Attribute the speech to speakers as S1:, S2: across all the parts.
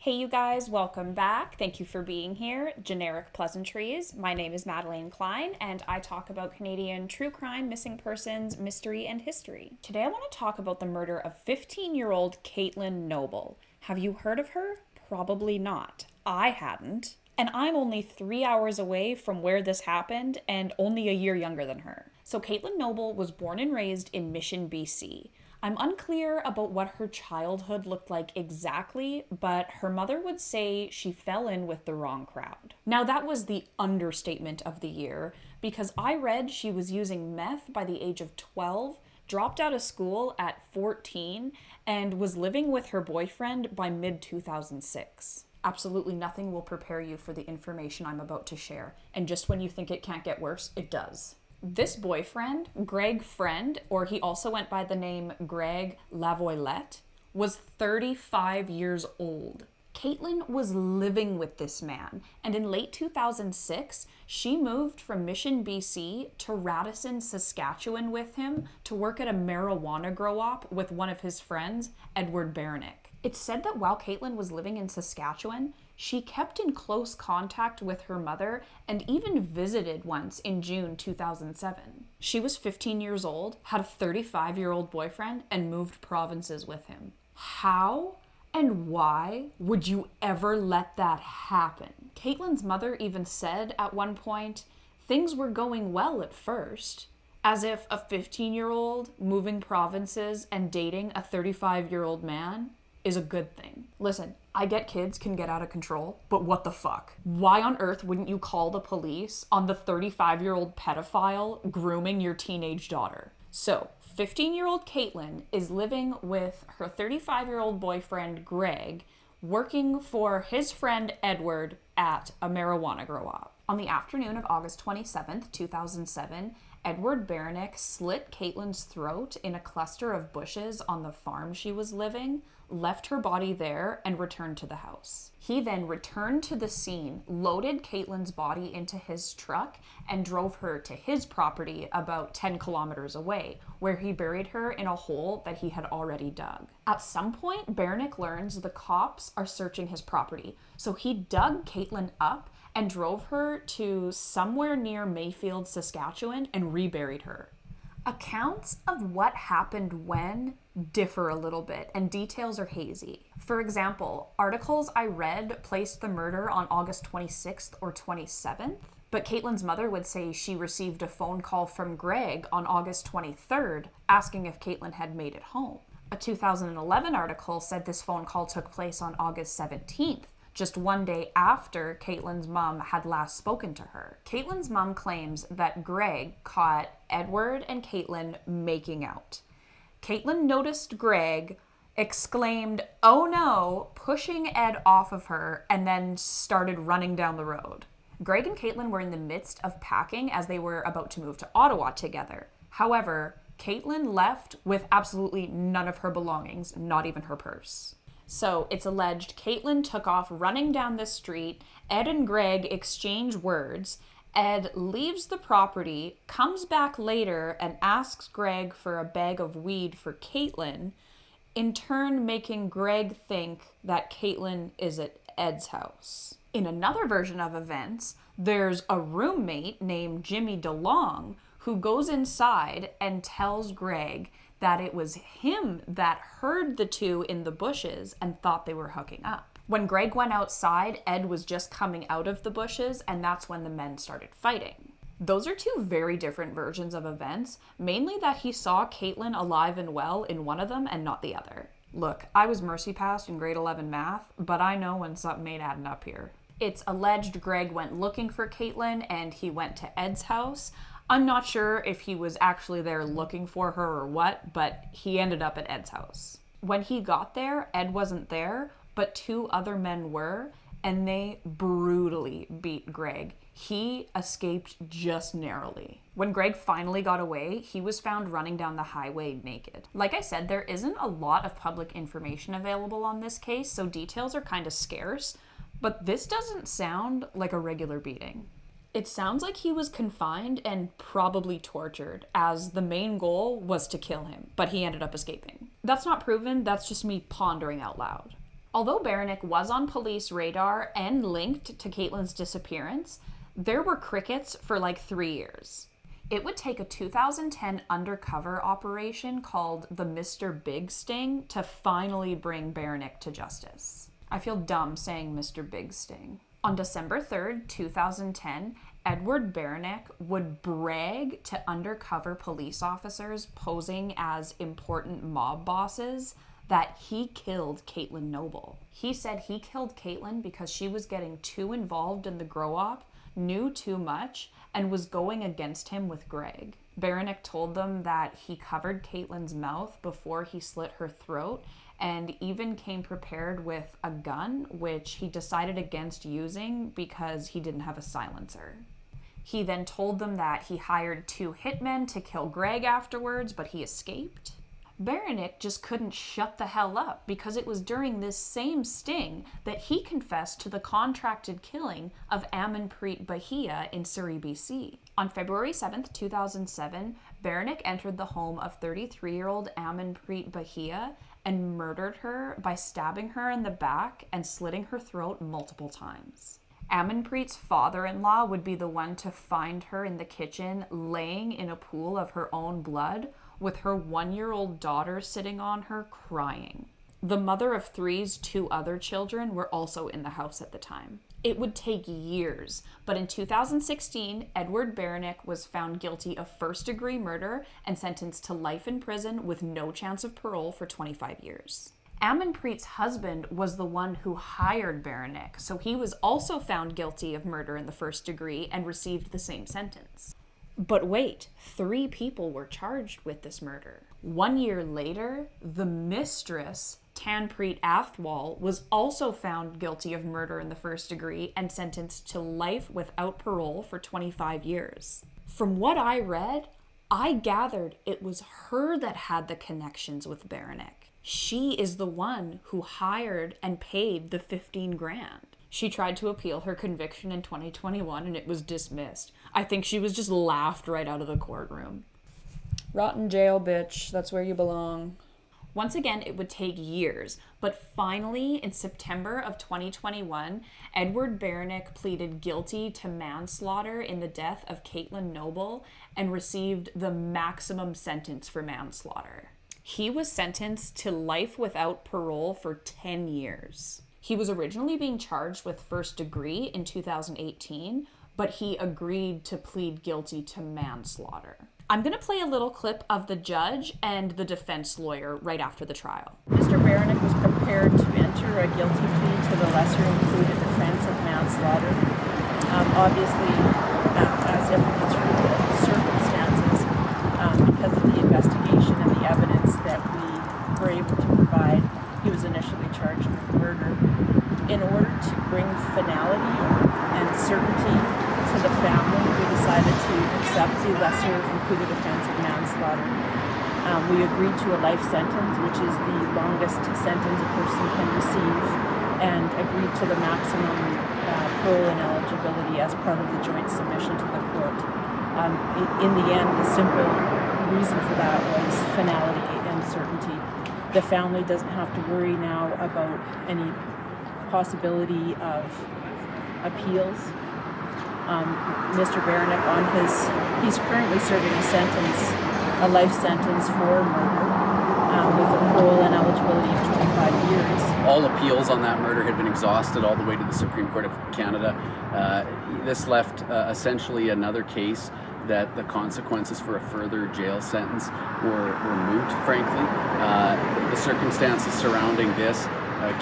S1: Hey you guys, welcome back. Thank you for being here. Generic Pleasantries. My name is Madeleine Klein and I talk about Canadian true crime, missing persons, mystery, and history. Today I want to talk about the murder of 15-year-old Katelyn Noble. Have you heard of her? Probably not. I hadn't. And I'm only 3 hours away from where this happened and only a year younger than her. So Katelyn Noble was born and raised in Mission, BC. I'm unclear about what her childhood looked like exactly, but her mother would say she fell in with the wrong crowd. Now, that was the understatement of the year, because I read she was using meth by the age of 12, dropped out of school at 14, and was living with her boyfriend by mid-2006. Absolutely nothing will prepare you for the information I'm about to share, and just when you think it can't get worse, it does. This boyfriend, Greg Friend, or he also went by the name Greg Lavoilette, was 35 years old. Katelyn was living with this man, and in late 2006, she moved from Mission, BC to Radisson, Saskatchewan with him to work at a marijuana grow-op with one of his friends, Eduard Baranec. It's said that while Katelyn was living in Saskatchewan, she kept in close contact with her mother and even visited once in June 2007. She was 15 years old, had a 35-year-old boyfriend, and moved provinces with him. How and why would you ever let that happen? Katelyn's mother even said at one point, things were going well at first. As if a 15-year-old moving provinces and dating a 35-year-old man is a good thing. Listen, I get kids can get out of control, but what the fuck? Why on earth wouldn't you call the police on the 35-year-old pedophile grooming your teenage daughter? So, 15-year-old Katelyn is living with her 35-year-old boyfriend, Greg, working for his friend Edward at a marijuana grow-op. On the afternoon of August 27th, 2007, Eduard Baranec slit Katelyn's throat in a cluster of bushes on the farm she was living, left her body there, and returned to the house. He then returned to the scene, loaded Katelyn's body into his truck, and drove her to his property about 10 kilometers away, where he buried her in a hole that he had already dug. At some point, Baranec learns the cops are searching his property, so he dug Katelyn up and drove her to somewhere near Mayfield, Saskatchewan, and reburied her. Accounts of what happened when differ a little bit, and details are hazy. For example, articles I read placed the murder on August 26th or 27th, but Katelyn's mother would say she received a phone call from Greg on August 23rd asking if Katelyn had made it home. A 2011 article said this phone call took place on August 17th, just one day after Katelyn's mom had last spoken to her. Katelyn's mom claims that Greg caught Edward and Katelyn making out. Katelyn noticed Greg, exclaimed, "Oh no," pushing Ed off of her, and then started running down the road. Greg and Katelyn were in the midst of packing as they were about to move to Ottawa together. However, Katelyn left with absolutely none of her belongings, not even her purse. So it's alleged Katelyn took off running down the street. Ed and Greg exchange words. Ed leaves the property, comes back later, and asks Greg for a bag of weed for Katelyn, in turn making Greg think that Katelyn is at Ed's house. In another version of events, there's a roommate named Jimmy DeLong who goes inside and tells Greg that it was him that heard the two in the bushes and thought they were hooking up. When Greg went outside, Ed was just coming out of the bushes, and that's when the men started fighting. Those are two very different versions of events, mainly that he saw Katelyn alive and well in one of them and not the other. Look, I was mercy passed in grade 11 math, but I know when something ain't adding up here. It's alleged Greg went looking for Katelyn and he went to Ed's house. I'm not sure if he was actually there looking for her or what, but he ended up at Ed's house. When he got there, Ed wasn't there, but two other men were, and they brutally beat Greg. He escaped just narrowly. When Greg finally got away, he was found running down the highway naked. Like I said, there isn't a lot of public information available on this case, so details are kind of scarce, but this doesn't sound like a regular beating. It sounds like he was confined and probably tortured, as the main goal was to kill him, but he ended up escaping. That's not proven, that's just me pondering out loud. Although Baranec was on police radar and linked to Katelyn's disappearance, there were crickets for like 3 years. It would take a 2010 undercover operation called the Mr. Big Sting to finally bring Baranec to justice. I feel dumb saying Mr. Big Sting. On December 3rd, 2010, Eduard Baranec would brag to undercover police officers posing as important mob bosses that he killed Katelyn Noble. He said he killed Katelyn because she was getting too involved in the grow-op, knew too much, and was going against him with Greg. Baranec told them that he covered Katelyn's mouth before he slit her throat, and even came prepared with a gun, which he decided against using because he didn't have a silencer. He then told them that he hired 2 hitmen to kill Greg afterwards, but he escaped. Baranec just couldn't shut the hell up because it was during this same sting that he confessed to the contracted killing of Amanpreet Bahia in Surrey, BC. On February 7th, 2007, Baranec entered the home of 33-year-old Amanpreet Bahia and murdered her by stabbing her in the back and slitting her throat multiple times. Amanpreet's father-in-law would be the one to find her in the kitchen laying in a pool of her own blood with her 1-year-old daughter sitting on her crying. The mother of 3's 2 other children were also in the house at the time. It would take years, but in 2016, Eduard Baranec was found guilty of first-degree murder and sentenced to life in prison with no chance of parole for 25 years. Amanpreet's husband was the one who hired Baranec, so he was also found guilty of murder in the first degree and received the same sentence. But wait, 3 people were charged with this murder. 1 year later, the mistress, Tanpreet Athwal, was also found guilty of murder in the first degree and sentenced to life without parole for 25 years. From what I read, I gathered it was her that had the connections with Baranec. She is the one who hired and paid the 15 grand. She tried to appeal her conviction in 2021 and it was dismissed. I think she was just laughed right out of the courtroom. Rotten jail, bitch. That's where you belong. Once again, it would take years, but finally, in September of 2021, Eduard Baranec pleaded guilty to manslaughter in the death of Katelyn Noble and received the maximum sentence for manslaughter. He was sentenced to life without parole for 10 years. He was originally being charged with first degree in 2018, but he agreed to plead guilty to manslaughter. I'm going to play a little clip of the judge and the defense lawyer right after the trial.
S2: Mr. Baranec was prepared to enter a guilty plea to the lesser included offense of manslaughter. Obviously, as everything through the circumstances, because of the investigation and the evidence that we were able to provide, he was initially charged with murder. In order to bring finality and certainty to the family, we decided to accept the lesser included offense of manslaughter. We agreed to a life sentence, which is the longest sentence a person can receive, and agreed to the maximum parole ineligibility as part of the joint submission to the court. In the end, the simple reason for that was finality and certainty. The family doesn't have to worry now about any possibility of appeals. Mr. Baranec, he's currently serving a life sentence for murder with a parole ineligibility of 25 years.
S3: All appeals on that murder had been exhausted all the way to the Supreme Court of Canada. This left essentially another case that the consequences for a further jail sentence were moot, frankly. The circumstances surrounding this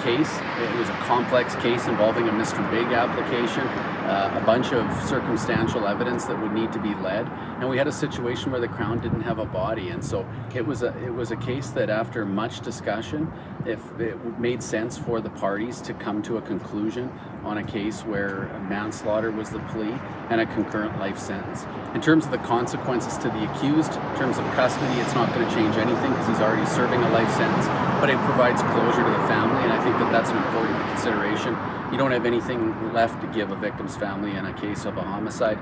S3: case, it was a complex case involving a Mr. Big application, a bunch of circumstantial evidence that would need to be led, and we had a situation where the Crown didn't have a body, and so it was a case that after much discussion, if it made sense for the parties to come to a conclusion on a case where manslaughter was the plea and a concurrent life sentence. In terms of the consequences to the accused, in terms of custody, it's not going to change anything because he's already serving a life sentence, but it provides closure to the family, and I think that that's an important consideration. You don't have anything left to give a victim's family in a case of a homicide.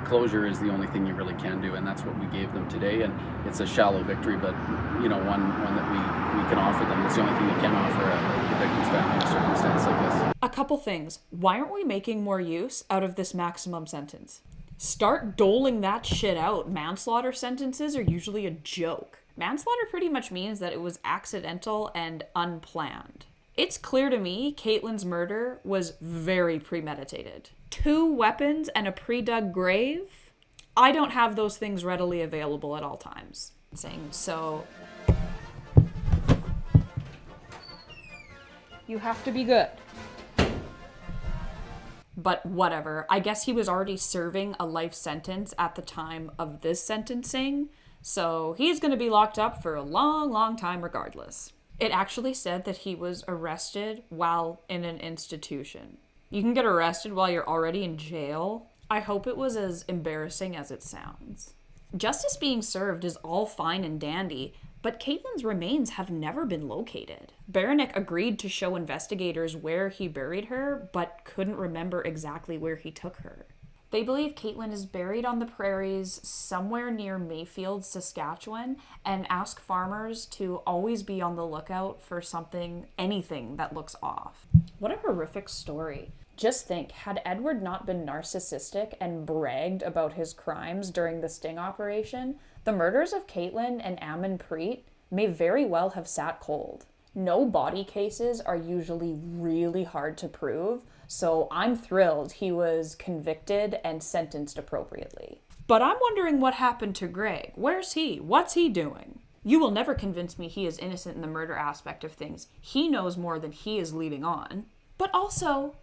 S3: closure is the only thing you really can do, and that's what we gave them today. And it's a shallow victory, but one that we can offer them. It's the only thing you can offer the victim's family in a circumstance like this.
S1: A couple things. Why aren't we making more use out of this maximum sentence? Start doling that shit out. Manslaughter sentences are usually a joke. Manslaughter pretty much means that it was accidental and unplanned. It's clear to me Katelyn's murder was very premeditated. 2 weapons and a pre-dug grave? I don't have those things readily available at all times. So you have to be good. But whatever. I guess he was already serving a life sentence at the time of this sentencing, so he's going to be locked up for a long, long time regardless. It actually said that he was arrested while in an institution. You can get arrested while you're already in jail. I hope it was as embarrassing as it sounds. Justice being served is all fine and dandy, but Katelyn's remains have never been located. Baranec agreed to show investigators where he buried her, but couldn't remember exactly where he took her. They believe Katelyn is buried on the prairies somewhere near Mayfield, Saskatchewan, and ask farmers to always be on the lookout for anything that looks off. What a horrific story. Just think, had Edward not been narcissistic and bragged about his crimes during the sting operation, the murders of Katelyn and Ammon Preet may very well have sat cold. No body cases are usually really hard to prove, so I'm thrilled he was convicted and sentenced appropriately. But I'm wondering what happened to Greg. Where's he? What's he doing? You will never convince me he is innocent in the murder aspect of things. He knows more than he is leading on. But also,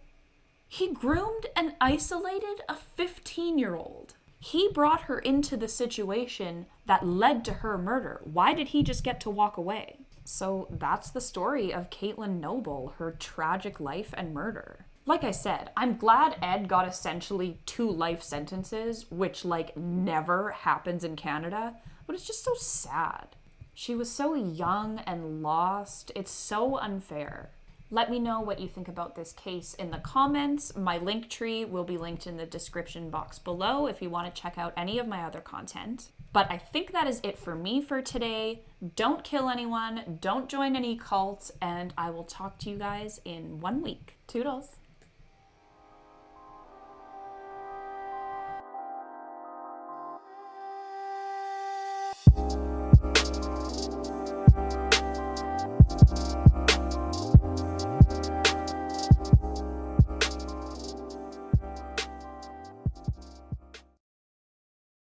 S1: he groomed and isolated a 15-year-old. He brought her into the situation that led to her murder. Why did he just get to walk away? So that's the story of Katelyn Noble, her tragic life and murder. Like I said, I'm glad Ed got essentially 2 life sentences, which never happens in Canada, but it's just so sad. She was so young and lost. It's so unfair. Let me know what you think about this case in the comments. My link tree will be linked in the description box below if you want to check out any of my other content. But I think that is it for me for today. Don't kill anyone, don't join any cults, and I will talk to you guys in 1 week. Toodles.